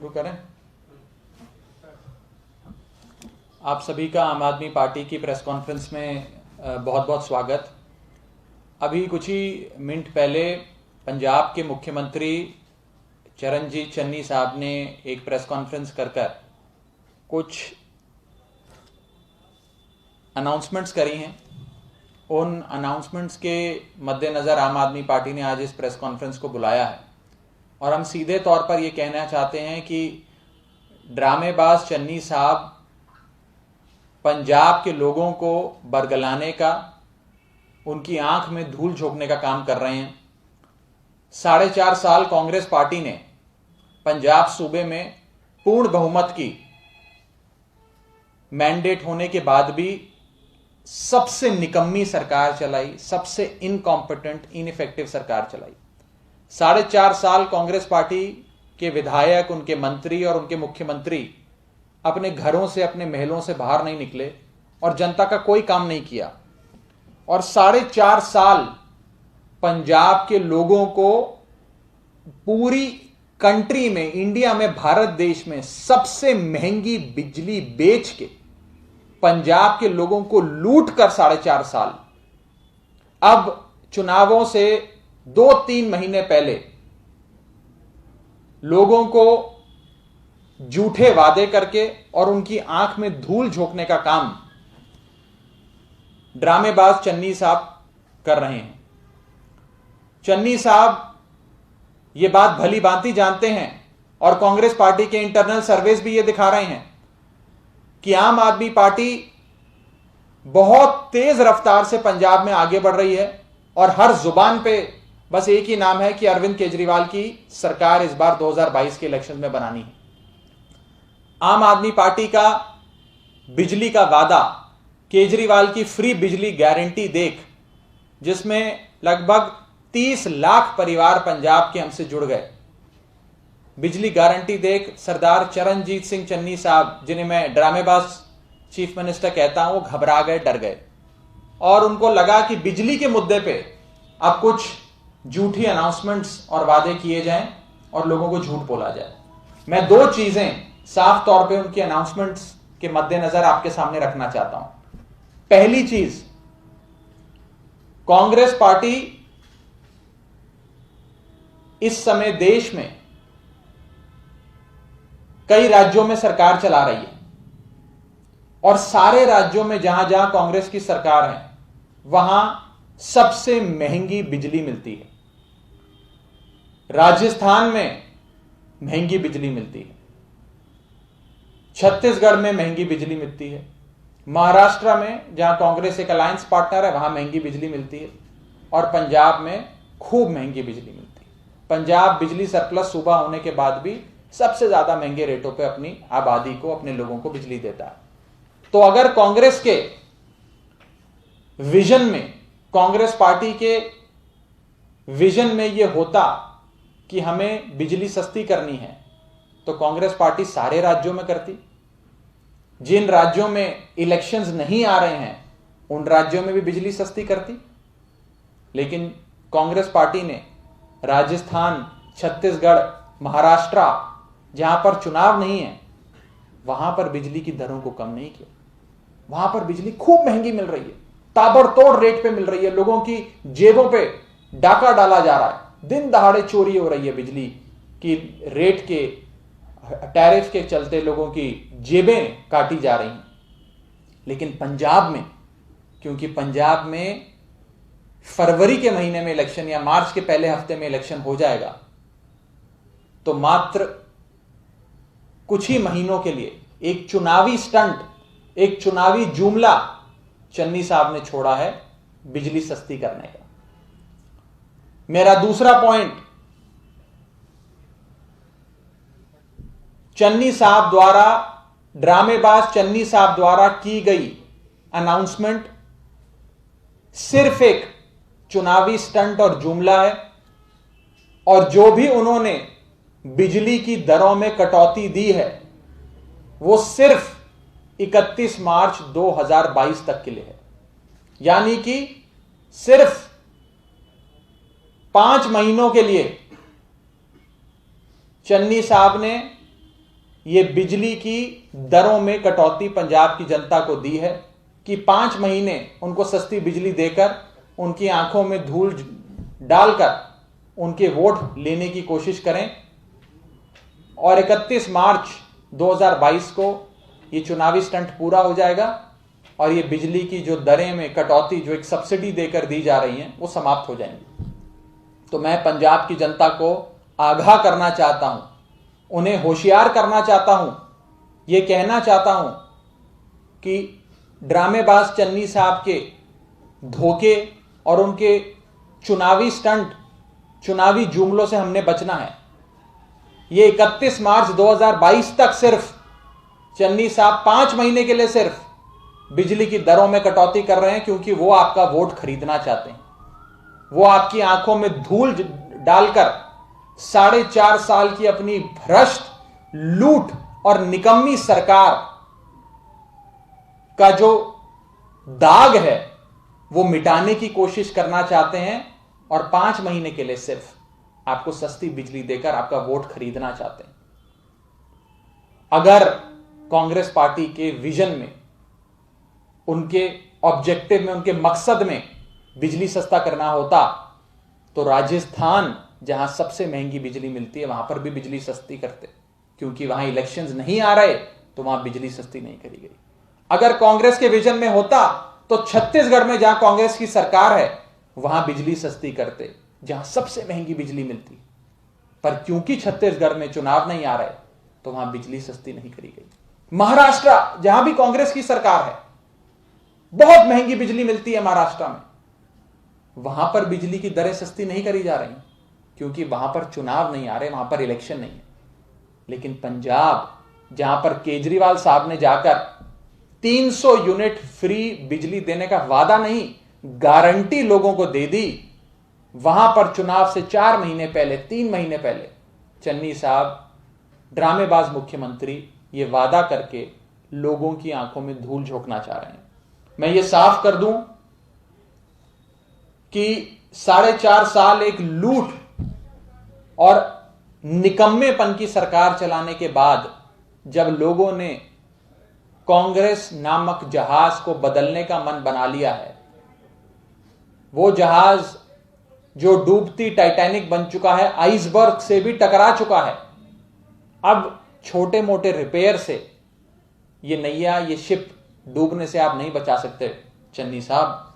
शुरू करें। आप सभी का आम आदमी पार्टी की प्रेस कॉन्फ्रेंस में बहुत बहुत स्वागत। अभी कुछ ही मिनट पहले पंजाब के मुख्यमंत्री चरणजीत चन्नी साहब ने एक प्रेस कॉन्फ्रेंस कर कुछ अनाउंसमेंट्स करी हैं। उन अनाउंसमेंट्स के मद्देनज़र आम आदमी पार्टी ने आज इस प्रेस कॉन्फ्रेंस को बुलाया है और हम सीधे तौर पर यह कहना चाहते हैं कि ड्रामेबाज चन्नी साहब पंजाब के लोगों को बरगलाने का, उनकी आंख में धूल झोंकने का काम कर रहे हैं। 4.5 साल कांग्रेस पार्टी ने पंजाब सूबे में पूर्ण बहुमत की मैंडेट होने के बाद भी सबसे निकम्मी सरकार चलाई, सबसे इनकॉम्पिटेंट, इनइफेक्टिव सरकार चलाई। 4.5 साल कांग्रेस पार्टी के विधायक, उनके मंत्री और उनके मुख्यमंत्री अपने घरों से, अपने महलों से बाहर नहीं निकले और जनता का कोई काम नहीं किया। और 4.5 साल पंजाब के लोगों को पूरी कंट्री में, इंडिया में, भारत देश में सबसे महंगी बिजली बेच के पंजाब के लोगों को लूट कर 4.5 साल, अब चुनावों से 2-3 महीने पहले लोगों को झूठे वादे करके और उनकी आंख में धूल झोंकने का काम ड्रामेबाज चन्नी साहब कर रहे हैं। चन्नी साहब ये बात भली भांति जानते हैं और कांग्रेस पार्टी के इंटरनल सर्वेस भी ये दिखा रहे हैं कि आम आदमी पार्टी बहुत तेज रफ्तार से पंजाब में आगे बढ़ रही है और हर जुबान पे बस एक ही नाम है कि अरविंद केजरीवाल की सरकार इस बार 2022 के इलेक्शन में बनानी है। आम आदमी पार्टी का बिजली का वादा, केजरीवाल की फ्री बिजली गारंटी देख, जिसमें लगभग 30 लाख परिवार पंजाब के हमसे जुड़ गए। बिजली गारंटी देख सरदार चरणजीत सिंह चन्नी साहब, जिन्हें मैं ड्रामेबाज चीफ मिनिस्टर कहता हूं, वो घबरा गए, डर गए और उनको लगा कि बिजली के मुद्दे पे अब कुछ झूठी अनाउंसमेंट्स और वादे किए जाएं और लोगों को झूठ बोला जाए। मैं 2 चीजें साफ तौर पे उनकी अनाउंसमेंट्स के मद्देनजर आपके सामने रखना चाहता हूं। पहली चीज, कांग्रेस पार्टी इस समय देश में कई राज्यों में सरकार चला रही है और सारे राज्यों में जहां जहां कांग्रेस की सरकार है वहां सबसे महंगी बिजली मिलती है। राजस्थान में महंगी बिजली मिलती है, छत्तीसगढ़ में महंगी बिजली मिलती है, महाराष्ट्र में जहां कांग्रेस एक अलायंस पार्टनर है वहां महंगी बिजली मिलती है और पंजाब में खूब महंगी बिजली मिलती है। पंजाब बिजली सरप्लस सूबा होने के बाद भी सबसे ज्यादा महंगे रेटों पे अपनी आबादी को, अपने लोगों को बिजली देता है। तो अगर कांग्रेस के विजन में, कांग्रेस पार्टी के विजन में यह होता कि हमें बिजली सस्ती करनी है, तो कांग्रेस पार्टी सारे राज्यों में करती। जिन राज्यों में इलेक्शंस नहीं आ रहे हैं उन राज्यों में भी बिजली सस्ती करती। लेकिन कांग्रेस पार्टी ने राजस्थान, छत्तीसगढ़, महाराष्ट्र, जहां पर चुनाव नहीं है, वहां पर बिजली की दरों को कम नहीं किया। वहां पर बिजली खूब महंगी मिल रही है, ताबड़तोड़ रेट पे मिल रही है, लोगों की जेबों पे डाका डाला जा रहा है, दिन दहाड़े चोरी हो रही है बिजली की, रेट के, टैरिफ के चलते लोगों की जेबें काटी जा रही हैं। लेकिन पंजाब में, क्योंकि पंजाब में फरवरी के महीने में इलेक्शन या मार्च के पहले हफ्ते में इलेक्शन हो जाएगा, तो मात्र कुछ ही महीनों के लिए एक चुनावी स्टंट, एक चुनावी जुमला चन्नी साहब ने छोड़ा है बिजली सस्ती करने का। मेरा दूसरा पॉइंट, चन्नी साहब द्वारा, ड्रामेबाज चन्नी साहब द्वारा की गई अनाउंसमेंट सिर्फ एक चुनावी स्टंट और जुमला है और जो भी उन्होंने बिजली की दरों में कटौती दी है वो सिर्फ 31 मार्च 2022 तक के लिए है। यानी कि सिर्फ 5 महीनों के लिए चन्नी साहब ने ये बिजली की दरों में कटौती पंजाब की जनता को दी है कि 5 महीने उनको सस्ती बिजली देकर उनकी आंखों में धूल डालकर उनके वोट लेने की कोशिश करें और 31 मार्च 2022 को ये चुनावी स्टंट पूरा हो जाएगा और ये बिजली की जो दरें में कटौती जो एक सब्सिडी देकर दी जा रही हैं वो समाप्त हो जाएंगी। तो मैं पंजाब की जनता को आगाह करना चाहता हूं, उन्हें होशियार करना चाहता हूं, यह कहना चाहता हूं कि ड्रामेबाज चन्नी साहब के धोखे और उनके चुनावी स्टंट, चुनावी जुमलों से हमने बचना है। ये 31 मार्च 2022 तक सिर्फ चन्नी साहब 5 महीने के लिए सिर्फ बिजली की दरों में कटौती कर रहे हैं क्योंकि वो आपका वोट खरीदना चाहते हैं। वो आपकी आंखों में धूल डालकर 4.5 साल की अपनी भ्रष्ट, लूट और निकम्मी सरकार का जो दाग है वो मिटाने की कोशिश करना चाहते हैं और 5 महीने के लिए सिर्फ आपको सस्ती बिजली देकर आपका वोट खरीदना चाहते हैं। अगर कांग्रेस पार्टी के विजन में, उनके ऑब्जेक्टिव में, उनके मकसद में बिजली सस्ता करना होता तो राजस्थान जहां सबसे महंगी बिजली मिलती है वहां पर भी बिजली सस्ती करते, क्योंकि वहां इलेक्शंस नहीं आ रहे तो वहां बिजली सस्ती नहीं करी गई। अगर कांग्रेस के विजन में होता तो छत्तीसगढ़ में जहां कांग्रेस की सरकार है वहां बिजली सस्ती करते, जहां सबसे महंगी बिजली मिलती। पर क्योंकि छत्तीसगढ़ में चुनाव नहीं आ रहे तो वहां बिजली सस्ती नहीं करी गई। महाराष्ट्र जहां भी कांग्रेस की सरकार है, बहुत महंगी बिजली मिलती है महाराष्ट्र में, वहां पर बिजली की दरें सस्ती नहीं करी जा रही क्योंकि वहां पर चुनाव नहीं आ रहे, वहां पर इलेक्शन नहीं है। लेकिन पंजाब जहां पर केजरीवाल साहब ने जाकर 300 यूनिट फ्री बिजली देने का वादा नहीं, गारंटी लोगों को दे दी, वहां पर चुनाव से 4 महीने पहले, 3 महीने पहले चन्नी साहब ड्रामेबाज मुख्यमंत्री ये वादा करके लोगों की आंखों में धूल झोंकना चाह रहे हैं। मैं ये साफ कर दूं कि 4.5 साल एक लूट और निकम्मेपन की सरकार चलाने के बाद जब लोगों ने कांग्रेस नामक जहाज को बदलने का मन बना लिया है, वो जहाज जो डूबती टाइटैनिक बन चुका है, आइसबर्ग से भी टकरा चुका है, अब छोटे मोटे रिपेयर से ये नैया, ये शिप डूबने से आप नहीं बचा सकते चन्नी साहब।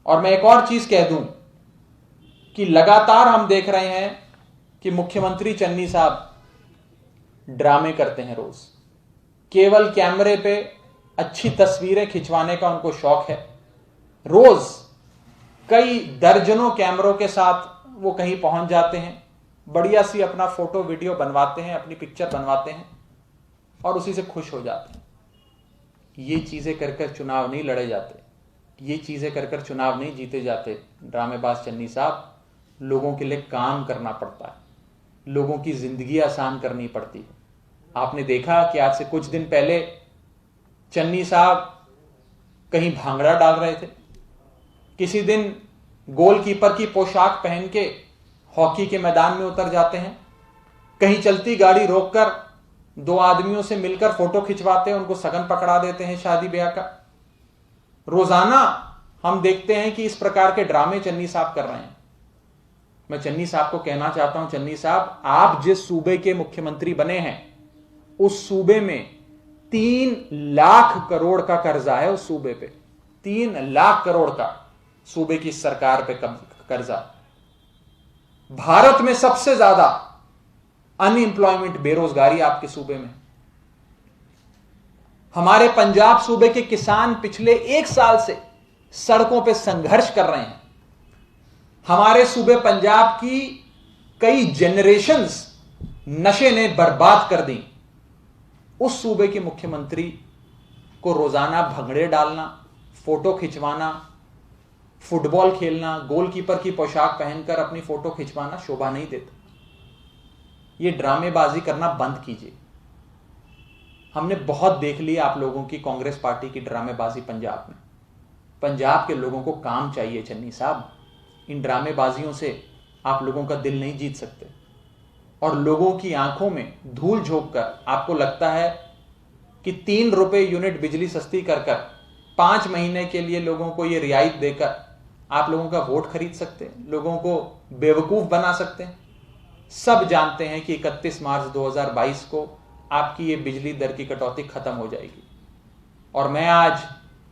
और मैं एक और चीज कह दूं कि लगातार हम देख रहे हैं कि मुख्यमंत्री चन्नी साहब ड्रामे करते हैं रोज, केवल कैमरे पे अच्छी तस्वीरें खिंचवाने का उनको शौक है। रोज कई दर्जनों कैमरों के साथ वो कहीं पहुंच जाते हैं, बढ़िया सी अपना फोटो वीडियो बनवाते हैं, अपनी पिक्चर बनवाते हैं और उसी से खुश हो जाते हैं। ये चीजें कर कर चुनाव नहीं लड़े जाते, ये चीजें कर कर चुनाव नहीं जीते जाते। ड्रामेबाज चन्नी साहब, लोगों के लिए काम करना पड़ता है, लोगों की जिंदगी आसान करनी पड़ती है। आपने देखा कि आज से कुछ दिन पहले चन्नी साहब कहीं भांगड़ा डाल रहे थे, किसी दिन गोलकीपर की पोशाक पहन के हॉकी के मैदान में उतर जाते हैं, कहीं चलती गाड़ी रोककर 2 आदमियों से मिलकर फोटो खिंचवाते हैं, उनको सगन पकड़ा देते हैं शादी ब्याह का। रोजाना हम देखते हैं कि इस प्रकार के ड्रामे चन्नी साहब कर रहे हैं। मैं चन्नी साहब को कहना चाहता हूं, चन्नी साहब, आप जिस सूबे के मुख्यमंत्री बने हैं उस सूबे में 3 लाख करोड़ का कर्जा है। उस सूबे पे 3 लाख करोड़ का सूबे की सरकार पे कर्जा। भारत में सबसे ज्यादा अनएम्प्लॉयमेंट, बेरोजगारी आपके सूबे में। हमारे पंजाब सूबे के किसान पिछले 1 साल से सड़कों पे संघर्ष कर रहे हैं। हमारे सूबे पंजाब की कई जनरेशंस नशे ने बर्बाद कर दी। उस सूबे के मुख्यमंत्री को रोजाना भंगड़े डालना, फोटो खिंचवाना, फुटबॉल खेलना, गोलकीपर की पोशाक पहनकर अपनी फोटो खिंचवाना शोभा नहीं देता। ये ड्रामेबाजी करना बंद कीजिए। हमने बहुत देख लिया आप लोगों की कांग्रेस पार्टी की ड्रामेबाजी पंजाब में। पंजाब के लोगों को काम चाहिए चन्नी साहब, इन ड्रामेबाजियों से आप लोगों का दिल नहीं जीत सकते। और लोगों की आंखों में धूल झोंक कर आपको लगता है कि 3 रुपए यूनिट बिजली सस्ती कर 5 महीने के लिए लोगों को यह रियायत देकर आप लोगों का वोट खरीद सकते हैं, लोगों को बेवकूफ बना सकते हैं। सब जानते हैं कि 31 मार्च 2022 को आपकी ये बिजली दर की कटौती खत्म हो जाएगी। और मैं आज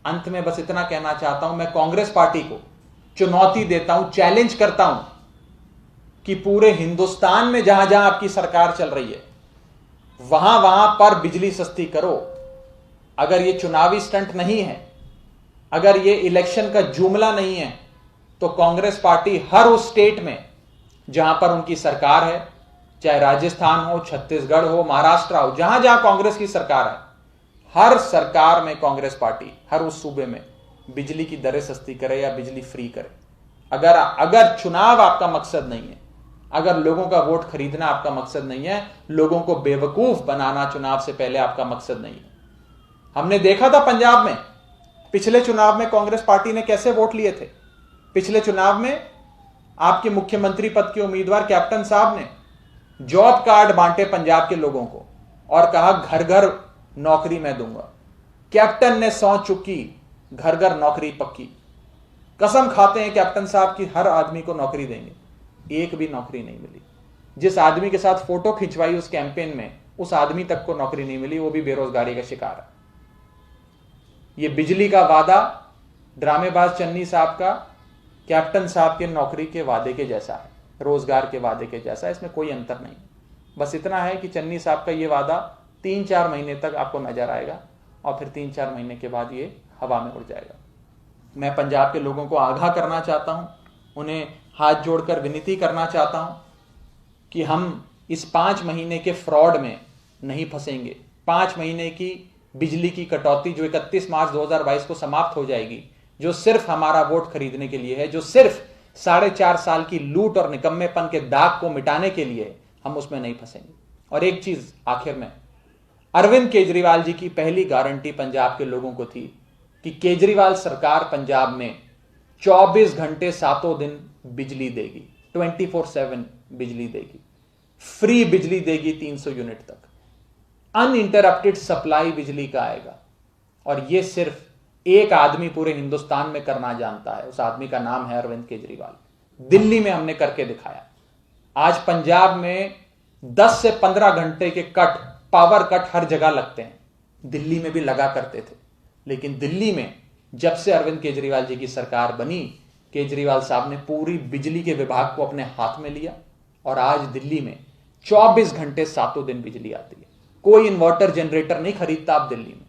अंत में बस इतना कहना चाहता हूं, मैं कांग्रेस पार्टी को चुनौती देता हूं, चैलेंज करता हूं कि पूरे हिंदुस्तान में जहां जहां आपकी सरकार चल रही है वहां वहां पर बिजली सस्ती करो। अगर ये चुनावी स्टंट नहीं है, अगर ये इलेक्शन का जुमला नहीं है, तो कांग्रेस पार्टी हर उस स्टेट में जहां पर उनकी सरकार है, चाहे राजस्थान हो, छत्तीसगढ़ हो, महाराष्ट्र हो, जहां जहां कांग्रेस की सरकार है, हर सरकार में कांग्रेस पार्टी हर उस सूबे में बिजली की दरें सस्ती करे या बिजली फ्री करे। अगर चुनाव आपका मकसद नहीं है, अगर लोगों का वोट खरीदना आपका मकसद नहीं है, लोगों को बेवकूफ बनाना चुनाव से पहले आपका मकसद नहीं है। हमने देखा था पंजाब में पिछले चुनाव में कांग्रेस पार्टी ने कैसे वोट लिए थे। पिछले चुनाव में आपके मुख्यमंत्री पद के उम्मीदवार कैप्टन साहब ने जॉब कार्ड बांटे पंजाब के लोगों को और कहा घर घर नौकरी मैं दूंगा। कैप्टन ने सौं चुकी, घर घर नौकरी पक्की। कसम खाते हैं कैप्टन साहब की हर आदमी को नौकरी देंगे, एक भी नौकरी नहीं मिली। जिस आदमी के साथ फोटो खिंचवाई उस कैंपेन में, उस आदमी तक को नौकरी नहीं मिली, वो भी बेरोजगारी का शिकार है। ये बिजली का वादा ड्रामेबाज चन्नी साहब का कैप्टन साहब के नौकरी के वादे के जैसा है, रोजगार के वादे के जैसा है, इसमें कोई अंतर नहीं। बस इतना है कि चन्नी साहब का ये वादा 3-4 महीने तक आपको नजर आएगा और फिर 3-4 महीने के बाद ये हवा में उड़ जाएगा। मैं पंजाब के लोगों को आगाह करना चाहता हूं, उन्हें हाथ जोड़कर विनती करना चाहता हूं कि हम इस 5 महीने के फ्रॉड में नहीं फंसेंगे। 5 महीने की बिजली की कटौती जो 31 मार्च 2022 को समाप्त हो जाएगी, जो सिर्फ हमारा वोट खरीदने के लिए है, जो सिर्फ 4.5 साल की लूट और निकम्मेपन के दाग को मिटाने के लिए, हम उसमें नहीं फंसेंगे। और एक चीज आखिर में, अरविंद केजरीवाल जी की पहली गारंटी पंजाब के लोगों को थी कि केजरीवाल सरकार पंजाब में 24 घंटे 7 दिन बिजली देगी, 24/7 बिजली देगी, फ्री बिजली देगी 300 यूनिट तक, अनइंटरप्टेड सप्लाई बिजली का आएगा। और यह सिर्फ एक आदमी पूरे हिंदुस्तान में करना जानता है, उस आदमी का नाम है अरविंद केजरीवाल। दिल्ली में हमने करके दिखाया। आज पंजाब में 10 से 15 घंटे के कट, पावर कट हर जगह लगते हैं, दिल्ली में भी लगा करते थे। लेकिन दिल्ली में जब से अरविंद केजरीवाल जी की सरकार बनी, केजरीवाल साहब ने पूरी बिजली के विभाग को अपने हाथ में लिया और आज दिल्ली में 24 घंटे 7 दिन बिजली आती है। कोई इन्वर्टर जनरेटर नहीं खरीदता आप दिल्ली में,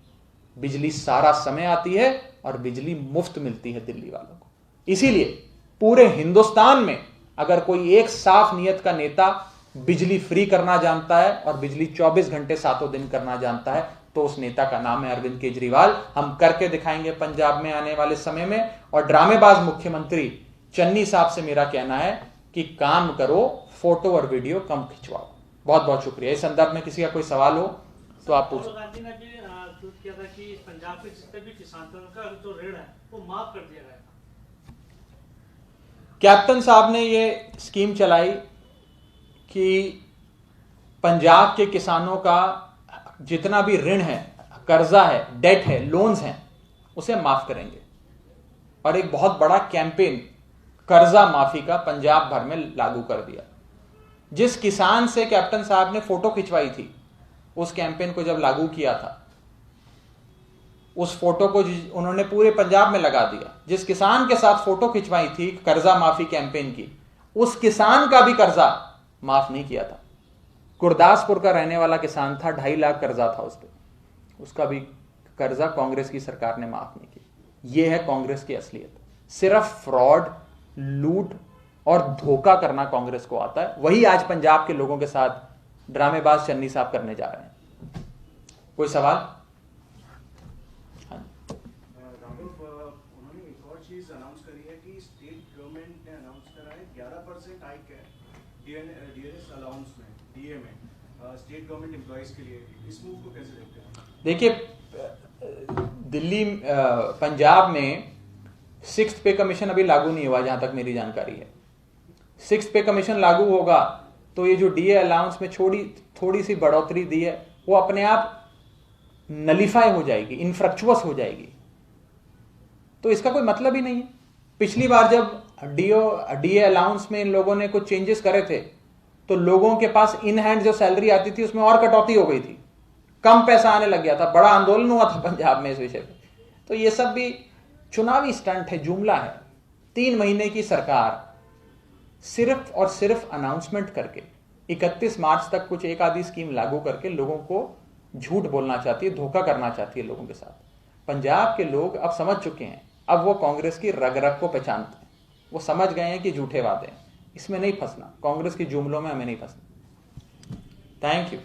बिजली सारा समय आती है और बिजली मुफ्त मिलती है दिल्ली वालों को। इसीलिए पूरे हिंदुस्तान में अगर कोई एक साफ नियत का नेता बिजली फ्री करना जानता है और बिजली 24 घंटे 7 दिन करना जानता है, तो उस नेता का नाम है अरविंद केजरीवाल। हम करके दिखाएंगे पंजाब में आने वाले समय में। और ड्रामेबाज मुख्यमंत्री चन्नी साहब से मेरा कहना है कि काम करो, फोटो और वीडियो कम खिंचवाओ। बहुत बहुत शुक्रिया। इस संदर्भ में किसी का कोई सवाल हो तो आप पूछ। गांधी ने भी ट्वीट किया था कि पंजाब के जितने भी किसान थे उनका जो ऋण है वो माफ कर दिया गया। कैप्टन साहब ने ये स्कीम चलाई कि पंजाब के किसानों का जितना भी ऋण है, कर्जा है, डेट है, लोन्स हैं, उसे माफ करेंगे। और एक बहुत बड़ा कैंपेन कर्जा माफी का पंजाब भर में लागू कर दिया। जिस किसान से कैप्टन साहब ने फोटो खिंचवाई थी, उस कैंपेन को जब लागू किया था, उस फोटो को उन्होंने पूरे पंजाब में लगा दिया। जिस किसान के साथ फोटो खिंचवाई थी कर्जा माफी कैंपेन की, उस किसान का भी कर्जा माफ नहीं किया था। गुरदासपुर का रहने वाला किसान था, 2.5 लाख कर्जा था उस पर, उसका भी कर्जा कांग्रेस की सरकार ने माफ नहीं किया। यह है कांग्रेस की असलियत। सिर्फ फ्रॉड, लूट और धोखा करना कांग्रेस को आता है। वही आज पंजाब के लोगों के साथ ड्रामेबाज चन्नी साहब करने जा रहे हैं। कोई सवाल? उन्होंने एक और चीज अनाउंस करी है कि स्टेट गवर्नमेंट ने अनाउंस करा है 11% हाइक है डीएनएस अलाउंस में, डीए में, स्टेट गवर्नमेंट एम्प्लॉइज के लिए। इस मूव को कैसे देखते हैं? देखिए, दिल्ली पंजाब में 6th पे कमीशन अभी लागू नहीं हुआ, जहां तक मेरी जानकारी है। 6th पे कमीशन लागू होगा तो ये जो डीए अलाउंस में थोड़ी सी बढ़ोतरी दी है वो अपने आप नलीफाई हो जाएगी, इनफ्रक्चुअस हो जाएगी, तो इसका कोई मतलब ही नहीं है। पिछली बार जब डीए अलाउंस में इन लोगों ने कुछ चेंजेस करे थे तो लोगों के पास इन हैंड जो सैलरी आती थी उसमें और कटौती हो गई थी, कम पैसा आने लग गया था, बड़ा आंदोलन हुआ था पंजाब में इस विषय पे। तो ये सब भी चुनावी स्टंट है, जुमला है। 3 महीने की सरकार सिर्फ और सिर्फ अनाउंसमेंट करके 31 मार्च तक कुछ एक आधी स्कीम लागू करके लोगों को झूठ बोलना चाहती है, धोखा करना चाहती है लोगों के साथ। पंजाब के लोग अब समझ चुके हैं, अब वो कांग्रेस की रग रग को पहचानते हैं, वो समझ गए हैं कि झूठे वादे हैं, इसमें नहीं फंसना, कांग्रेस की जुमलों में हमें नहीं फंसना। Thank you.